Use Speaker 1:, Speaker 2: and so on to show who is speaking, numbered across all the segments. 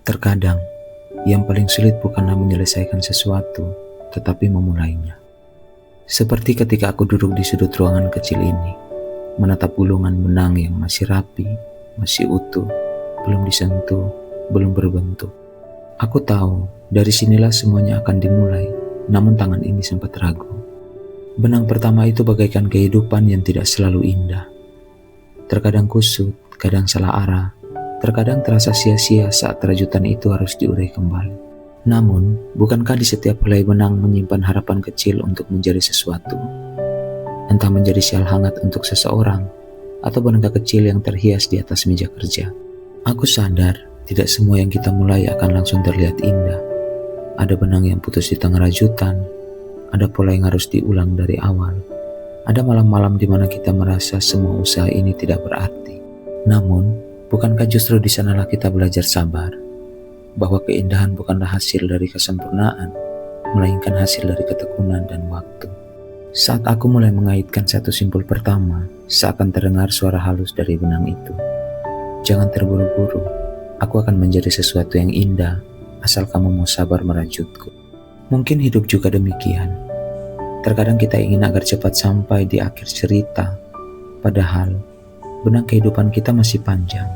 Speaker 1: Terkadang, yang paling sulit bukanlah menyelesaikan sesuatu, tetapi memulainya. Seperti ketika aku duduk di sudut ruangan kecil ini, menatap gulungan benang yang masih rapi, masih utuh, belum disentuh, belum berbentuk. Aku tahu, dari sinilah semuanya akan dimulai, namun tangan ini sempat ragu. Benang pertama itu bagaikan kehidupan yang tidak selalu indah. Terkadang kusut, kadang salah arah, terkadang terasa sia-sia saat rajutan itu harus diurai kembali. Namun, bukankah di setiap helai benang menyimpan harapan kecil untuk menjadi sesuatu? Entah menjadi sial hangat untuk seseorang, atau boneka kecil yang terhias di atas meja kerja. Aku sadar, tidak semua yang kita mulai akan langsung terlihat indah. Ada benang yang putus di tengah rajutan, ada pola yang harus diulang dari awal. Ada malam-malam di mana kita merasa semua usaha ini tidak berarti. Namun, bukankah justru di sanalah kita belajar sabar? Bahwa keindahan bukanlah hasil dari kesempurnaan, melainkan hasil dari ketekunan dan waktu. Saat aku mulai mengaitkan satu simpul pertama, seakan terdengar suara halus dari benang itu. Jangan terburu-buru, aku akan menjadi sesuatu yang indah, asal kamu mau sabar merajutku. Mungkin hidup juga demikian. Terkadang kita ingin agar cepat sampai di akhir cerita, padahal benang kehidupan kita masih panjang,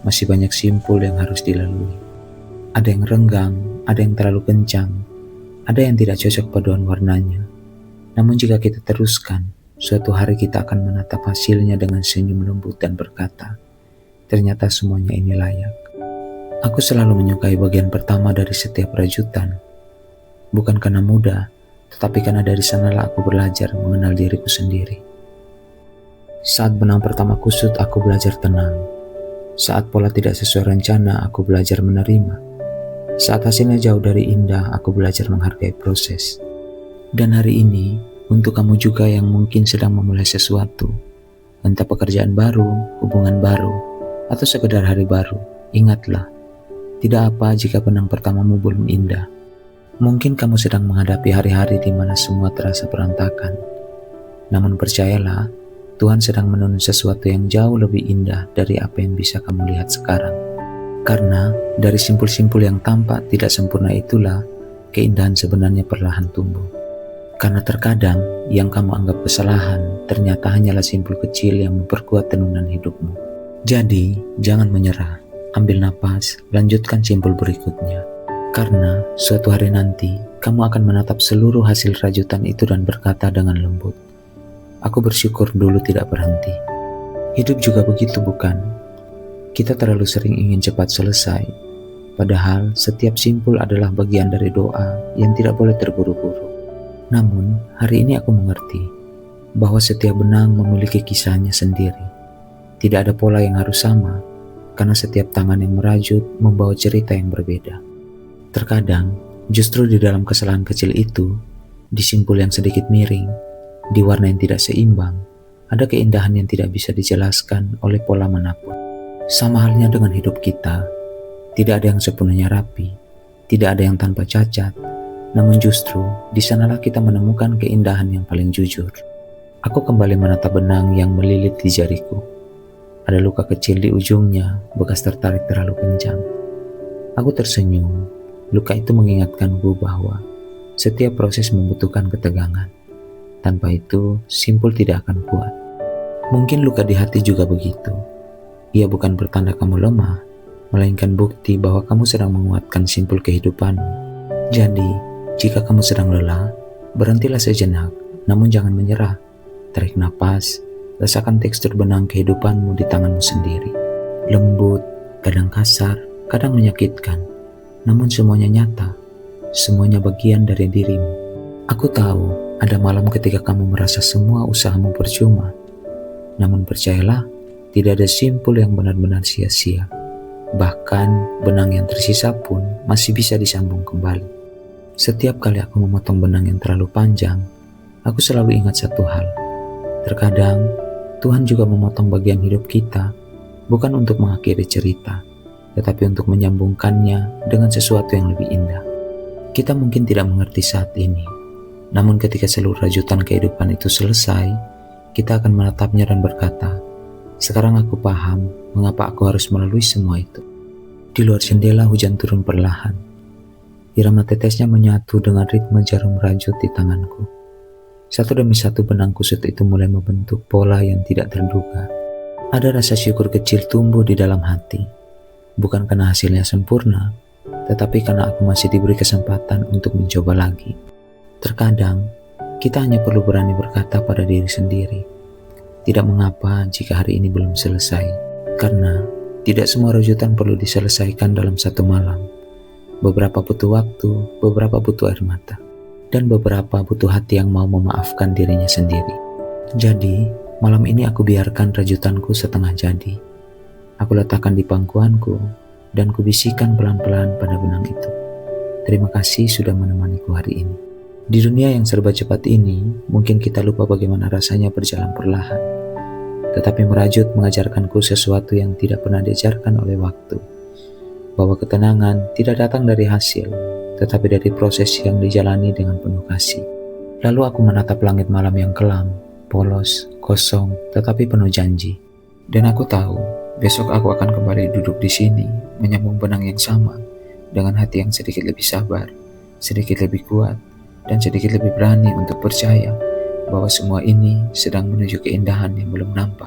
Speaker 1: masih banyak simpul yang harus dilalui. Ada yang renggang, ada yang terlalu kencang, ada yang tidak cocok paduan warnanya. Namun jika kita teruskan, suatu hari kita akan menatap hasilnya dengan senyum lembut dan berkata, ternyata semuanya ini layak. Aku selalu menyukai bagian pertama dari setiap rajutan. Bukan karena mudah, tetapi karena dari sanalah aku belajar mengenal diriku sendiri. Saat benang pertama kusut, aku belajar tenang. Saat pola tidak sesuai rencana, aku belajar menerima. Saat hasilnya jauh dari indah, aku belajar menghargai proses. Dan hari ini, untuk kamu juga yang mungkin sedang memulai sesuatu, entah pekerjaan baru, hubungan baru, atau sekedar hari baru, ingatlah, tidak apa jika benang pertamamu belum indah. Mungkin kamu sedang menghadapi hari-hari di mana semua terasa berantakan. Namun percayalah, Tuhan sedang menuntun sesuatu yang jauh lebih indah dari apa yang bisa kamu lihat sekarang. Karena dari simpul-simpul yang tampak tidak sempurna itulah, keindahan sebenarnya perlahan tumbuh. Karena terkadang yang kamu anggap kesalahan ternyata hanyalah simpul kecil yang memperkuat tenunan hidupmu. Jadi, jangan menyerah. Ambil napas, lanjutkan simpul berikutnya. Karena suatu hari nanti, kamu akan menatap seluruh hasil rajutan itu dan berkata dengan lembut, aku bersyukur dulu tidak berhenti. Hidup juga begitu, bukan? Kita terlalu sering ingin cepat selesai, padahal setiap simpul adalah bagian dari doa yang tidak boleh terburu-buru. Namun, hari ini aku mengerti bahwa setiap benang memiliki kisahnya sendiri. Tidak ada pola yang harus sama, karena setiap tangan yang merajut membawa cerita yang berbeda. Terkadang, justru di dalam kesalahan kecil itu, di simpul yang sedikit miring, di warna yang tidak seimbang, ada keindahan yang tidak bisa dijelaskan oleh pola manapun. Sama halnya dengan hidup kita, tidak ada yang sepenuhnya rapi, tidak ada yang tanpa cacat, namun justru di sanalah kita menemukan keindahan yang paling jujur. Aku kembali menatap benang yang melilit di jariku. Ada luka kecil di ujungnya, bekas tertarik terlalu kencang. Aku tersenyum. Luka itu mengingatkanku bahwa setiap proses membutuhkan ketegangan. Tanpa itu, simpul tidak akan kuat. Mungkin luka di hati juga begitu. Ia bukan pertanda kamu lemah, melainkan bukti bahwa kamu sedang menguatkan simpul kehidupanmu. Jadi, jika kamu sedang lelah, berhentilah sejenak, namun jangan menyerah. Tarik napas, rasakan tekstur benang kehidupanmu di tanganmu sendiri. Lembut, kadang kasar, kadang menyakitkan. Namun semuanya nyata, semuanya bagian dari dirimu. Aku tahu ada malam ketika kamu merasa semua usahamu percuma. Namun percayalah, tidak ada simpul yang benar-benar sia-sia. Bahkan benang yang tersisa pun masih bisa disambung kembali. Setiap kali aku memotong benang yang terlalu panjang, aku selalu ingat satu hal. Terkadang, Tuhan juga memotong bagian hidup kita, bukan untuk mengakhiri cerita, tetapi untuk menyambungkannya dengan sesuatu yang lebih indah. Kita mungkin tidak mengerti saat ini, namun ketika seluruh rajutan kehidupan itu selesai, kita akan menatapnya dan berkata, Sekarang aku paham mengapa aku harus melalui semua itu. Di luar jendela hujan turun perlahan. Irama tetesnya menyatu dengan ritme jarum rajut di tanganku. Satu demi satu benang kusut itu mulai membentuk pola yang tidak terduga. Ada rasa syukur kecil tumbuh di dalam hati. Bukan karena hasilnya sempurna, tetapi karena aku masih diberi kesempatan untuk mencoba lagi. Terkadang, kita hanya perlu berani berkata pada diri sendiri, tidak mengapa jika hari ini belum selesai, karena tidak semua rajutan perlu diselesaikan dalam satu malam. Beberapa butuh waktu, beberapa butuh air mata, dan beberapa butuh hati yang mau memaafkan dirinya sendiri. Jadi, malam ini aku biarkan rajutanku setengah jadi. Aku letakkan di pangkuanku, dan kubisikkan pelan-pelan pada benang itu. Terima kasih sudah menemaniku hari ini. Di dunia yang serba cepat ini, mungkin kita lupa bagaimana rasanya berjalan perlahan. Tetapi merajut mengajarkanku sesuatu yang tidak pernah diajarkan oleh waktu. Bahwa ketenangan tidak datang dari hasil, tetapi dari proses yang dijalani dengan penuh kasih. Lalu aku menatap langit malam yang kelam, polos, kosong, tetapi penuh janji. Dan aku tahu, besok aku akan kembali duduk di sini, menyambung benang yang sama, dengan hati yang sedikit lebih sabar, sedikit lebih kuat, dan sedikit lebih berani untuk percaya bahwa semua ini sedang menuju keindahan yang belum nampak.